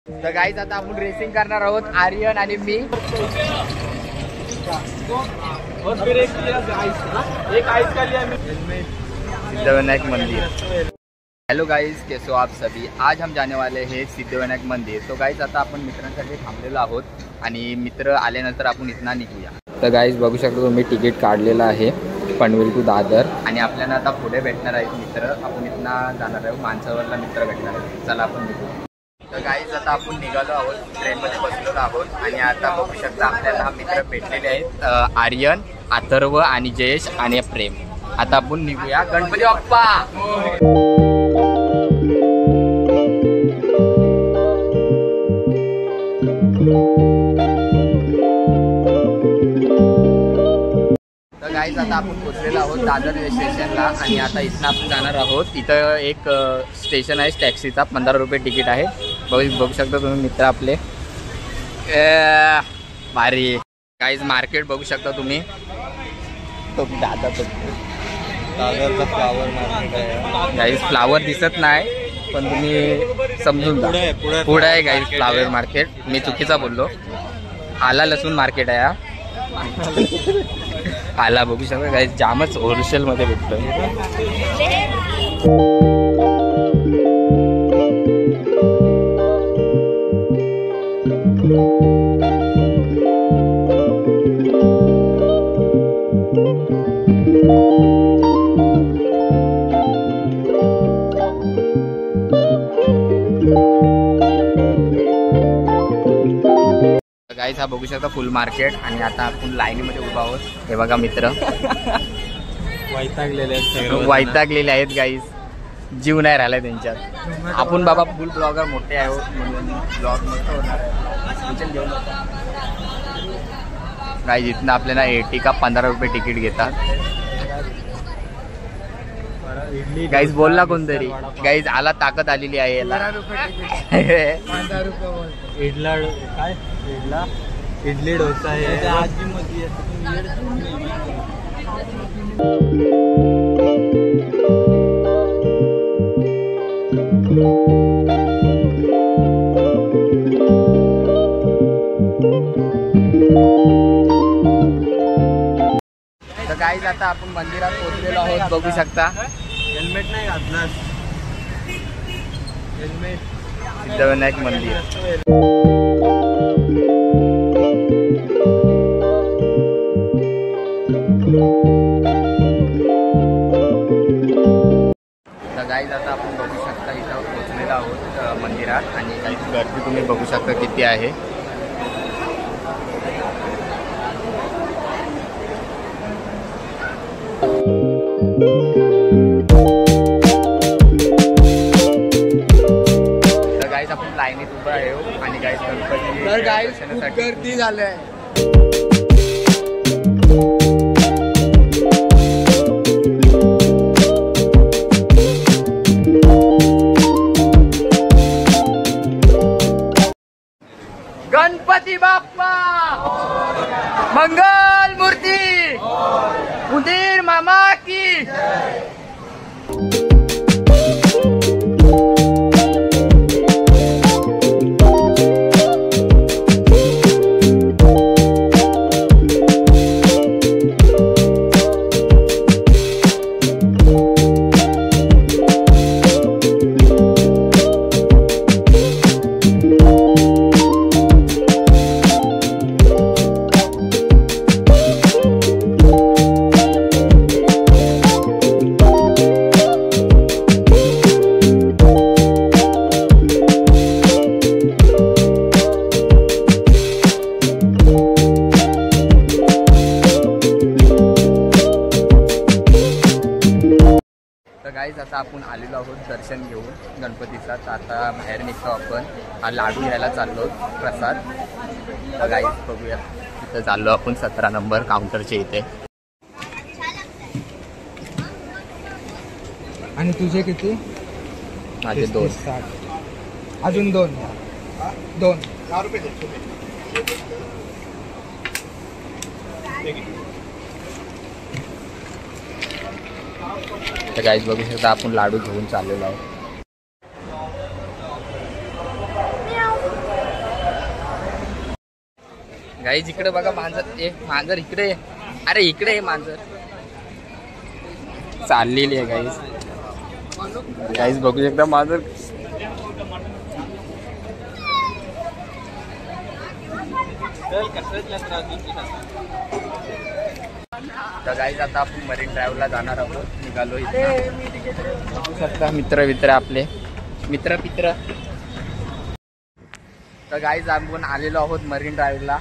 तर गाईज आता आपण रेसिंग करणार आहोत, आर्यन आणि मी. सिद्धविनायक मंदिर. हेलो गाइस, कैसे हो आप सभी. आज हम जाने वाले हैं सिद्धविनायक मंदिर. तो गाइस आता आपण मित्रांसाठी थांबलेलो आहोत आणि मित्र आल्यानंतर आपण इथनं निघूया. तर गाइस बघू शकता तुम्ही तिकीट काढलेलं आहे पनवेल टू दादर आणि आपल्याला आता पुढे भेटणार आहेत मित्र. आपण इथनं जाणार आहोत, मानसरोवरला मित्र भेटणार आहेत. चला आपण निघूया. तर गाईज आता आपण निघालो आहोत, ट्रेनमध्ये बसलेलो आहोत आणि आता बघू शकता आपल्याला हा मित्र भेटलेले आहेत, आर्यन, अथर्व आणि जयेश आणि प्रेम. आता आपण निघूया. गणपती बाप्पा. तर गाईज आता आपण पोचलेलो आहोत दादर स्टेशनला आणि आता इथनं आपण जाणार आहोत. इथं एक स्टेशन आहे टॅक्सीचा, 15 रुपये तिकीट आहे. बघू शकता तुम्ही मित्र आपले. भारी गाईज मार्केट बघू शकता तुम्ही. तो दादाचा फ्लावर मार्केट आहे गाईज. फ्लावर दिसत नाही पण तुम्ही समजून जा, पुढे आहे गाईज फ्लावर मार्केट. मी चुकीचा बोललो. आला लसूण मार्केट आहे हा. आला बघू शकता गाईज, जामच होलसेल मध्ये भेटतो. गाईज हा बघू शकता फुल मार्केट आणि आता आपण लाईनीमध्ये उभा आहोत. हे बघा मित्र वैतागलेले आहेत गाईज, जीव नाही राहिला त्यांच्यात. आपण बाबा फुल ब्लॉगर मोठे आहोत म्हणून ब्लॉग मोठं होणार आहे. गाईज इथनं आपल्याला 80 का 15 रुपये तिकीट घेतात. गाईज बोलला कोणतरी. गाईज आला, ताकद आलेली आहे याला. इडली डोसा आहे. तर गाईज आता आपण मंदिरात पोहोचलेलो आहोत. बघू शकता हेल्मेट नाही घातला. हेल्मेट. सिद्धविनायक मंदिर. तर गाईज आता आपण बघू शकता इथं पोहोचलेलो आहोत मंदिरात आणि काही गर्दी तुम्ही बघू शकता किती आहे. तर गाईज आपण लाईनीत उभा आहे आणि गाईज गणपती दर्शनासाठी गर्दी झालंय. गणपती बाप्पा मंगल मूर्ती उदीर मामा की. गाईज आता आपण आलेलो आहोत दर्शन घेऊन गणपतीचा. तर आता बाहेर निघतो आपण. हा लाडू घ्यायला चाललो प्रसाद. गाईज बघूया इथं चाललो आपण 17 नंबर काउंटरच्या इथे. आणि तुझे किती? माझे 2. अजून 2. तर गाईज बघू शकता आपण लाडू घेऊन चाललेलो आहोत. गाईज इकडे बघा मांजर, मांजर इकडे, अरे इकडे मांजर चाललेली आहे गाईज. गाईज बघू शकता मांजर. तर गाईज आता आपण मरीन ड्राईव्हला जाणार आहोत, निघालो इथे. मित्र आपले मित्र. तर गाईज आपण आलेलो आहोत मरीन ड्राईव्हला.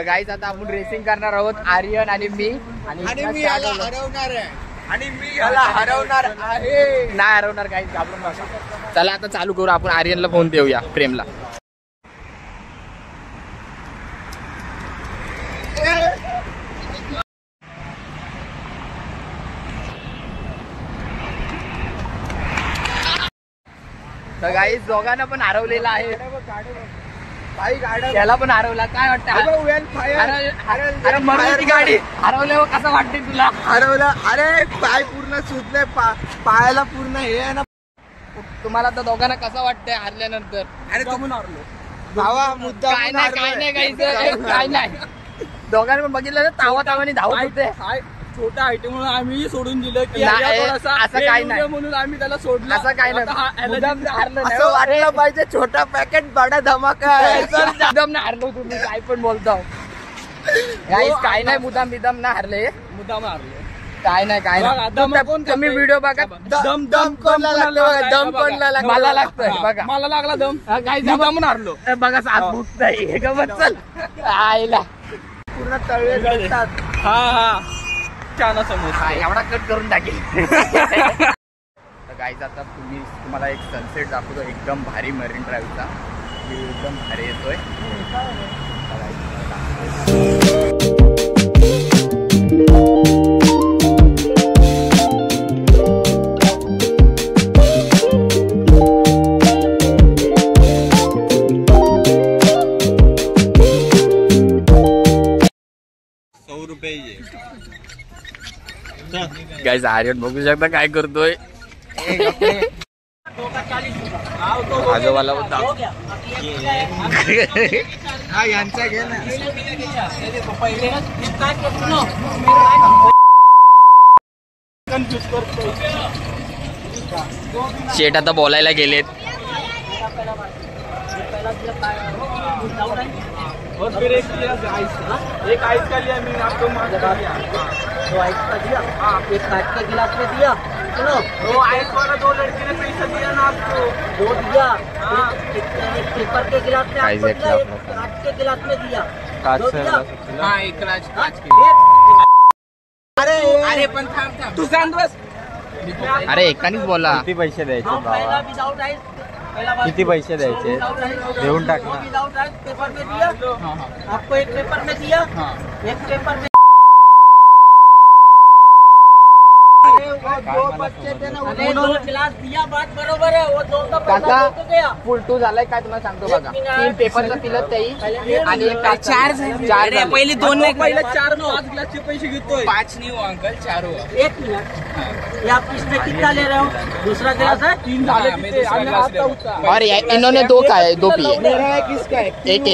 गाईज आता आपण रेसिंग करणार आहोत, आर्यन आणि मी. आणि मी याला हरवणार आहे, आणि मी याला हरवणार आहे. नाही हरवणार गाईज, घाबरून बघा. चला आता चालू करू आपण. आर्यनला फोन देऊया, प्रेमला. तर गाईज दोघांना पण हरवलेला आहे. त्याला पण हरवला. काय वाटतं? अरे मराठी गाडी हरवल्यावर कसं वाटते तुला? हरवलं. अरे पाय पूर्ण सुजले, पायाला पूर्ण हे आहे ना. तुम्हाला तर दोघांना कसं वाटतंय हरल्यानंतर? अरे तुम्ही हरलो भावा, मुद्दा काय नाही काय नाही. दोघांनी पण बघितलं ना, तावाने धावत होते. छोट्या हाईटीमुळे आम्ही सोडून दिलं की असं काय नाही म्हणून आम्ही त्याला सोडलं. असं काय नाही, असं वाटलं पाहिजे. छोटा पॅकेट बडा धमाका मुद्दाम ना हरलो तुम्ही, काय पण बोलतो. काय नाही, मुद्दाम बिदाम ना हरले, मुद्दाम हरले. काय नाही. तुम्ही व्हिडिओ बघा. दम कोणला लागला? दम कोणला लागला? मला लागतोय बघा. मला लागला दम. काय मुद्दाम हरलो बघा. सात बुक नाही चल आईला पूर्ण तळवे जळतात. हा छान समोसा एवढा कट करून टाकेल. तर गाईज आता तुम्हाला एक सनसेट दाखवतो, एकदम भारी मरीन ड्राईव्हचा. एकदम भारी येतोय. 100 रुपये. गाईज आर्यन बघू शकता काय करतोय. आजोबाला होता यांचा घे ना. शेट आता बोलायला गेलेत. और फिर एक आइस का लिया मैंने आपको दो आइस का दिया. हाँ, एक काट के गिलास में दिया. सुनो, वो आइस वाला 2 लड़की ने पैसा दिया ना आपको. 2 दिया. एक पेपर के गिलास में आपको दिया, एक काट के गिलास में दिया. काच से. हाँ, एक काच के. अरे पण थांब तू सांग बस. अरे एकानीच बोला. किती पैसे द्यायचे बाबा? किती पैसे द्यायचे? देऊन टाक ना. पेपर में दिया आपको, एक पेपर में दिया, एक पेपर में. दो बच्चे थे ना, 2 गिलास दिया. बात बरोबर है. वो 2 का पैसा हो गया. फुल 2 झालाय काय तुम्हाला सांगतो बघा. 3 पेपरचं पिलं तेही आणि एक 4 पहिले 2 नाही, पहिले 4 5 गिलासचे पैसे घेतोय. 5 नहीं हो अंकल, 4 हो. 1 मिनट. ये आप इसमें कितना ले रहे हो? दूसरा गिलास है 3 झाले. और इन्होंने 2 का है, 2 पिए. मेरा है, किसका है? एक.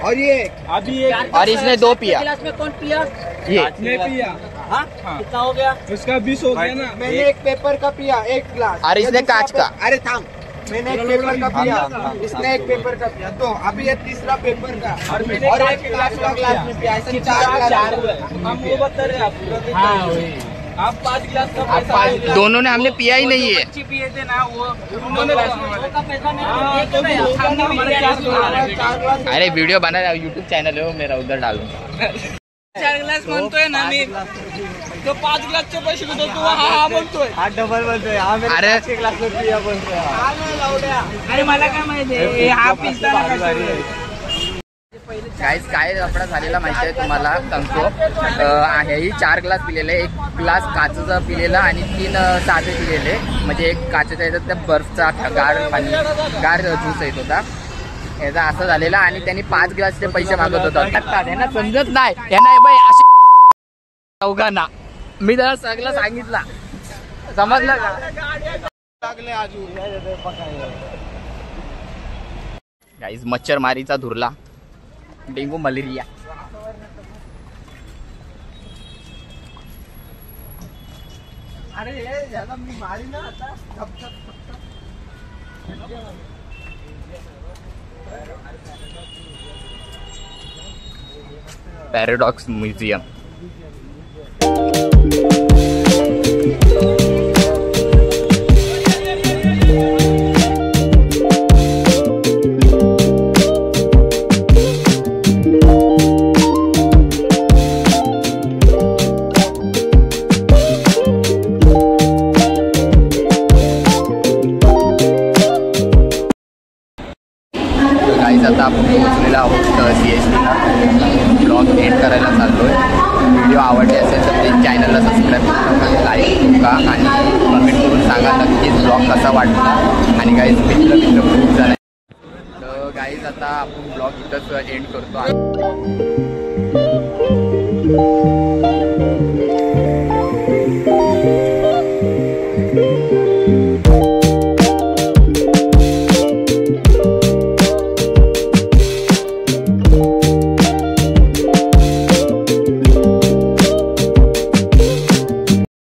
और ये अभी एक, और इसने 2 पिया. गिलास में कौन पिया? ये पिया. हाँ, कितना हो गया? उसका 20 हो गया ना. मैंने एक पेपर का पिया, 1 गिलास. और इसने कांच का. अरे थाम, मैंने एक पेपर का पिया, इसने एक पेपर का पिया. तो अभी ये तीसरा पेपर का, और मैंने एक गिलास का गिलास में पिया. इसके 4 हम वो बता रहे आपको. हाँ, आप 5 गिलास का पैसा. दोनों ने हमने पिया ही नहीं है. पिए थे ना, वो उन्होंने पैसा. अरे वीडियो बना रहा है, यूट्यूब चैनल है वो मेरा, उधर डालूंगा. 4 ग्लास म्हणतोय ना मी, तो 5 ग्लासचे पैसे घेतो तू हा म्हणतोय, हा डबल म्हणतोय, अरे 5 ग्लास बोलतोय. अरे मला काय माहिती हा पिस्ता गाईस काय लफडा झालेला माहिती आहे तुम्हाला सांगतो. हेही 4 ग्लास पिलेले, 1 ग्लास काचेचा पिलेला आणि 3 साधे पिलेले. म्हणजे एक काचेचा याचा त्या बर्फचा गार ज्यूस येत होता याचा असं झालेला. आणि त्यांनी 5 ग्लासचे पैसे मागत होता. यांना समजत नाही, यांना बाई अशी चौघांना मी त्याला सगळं सांगितलं, समजलं का? गाईस मच्छरमारीचा धुरला, डेंगू मलेरिया. अरे याला मी मारी ना आता. Paradox museum. आता आपण पोहोचलेलो आहोत CSTला. ब्लॉग एंड करायला चाललो आहे. व्हिडिओ आवडले असेल तर प्लीज चॅनलला सबस्क्राईब करा, लाईक करा आणि कमेंट करून सांगा नक्कीच ब्लॉग कसा वाटला. आणि गाईज मित्र खूप जण. तर गाईज आता आपण ब्लॉग इथंच एंड करतो.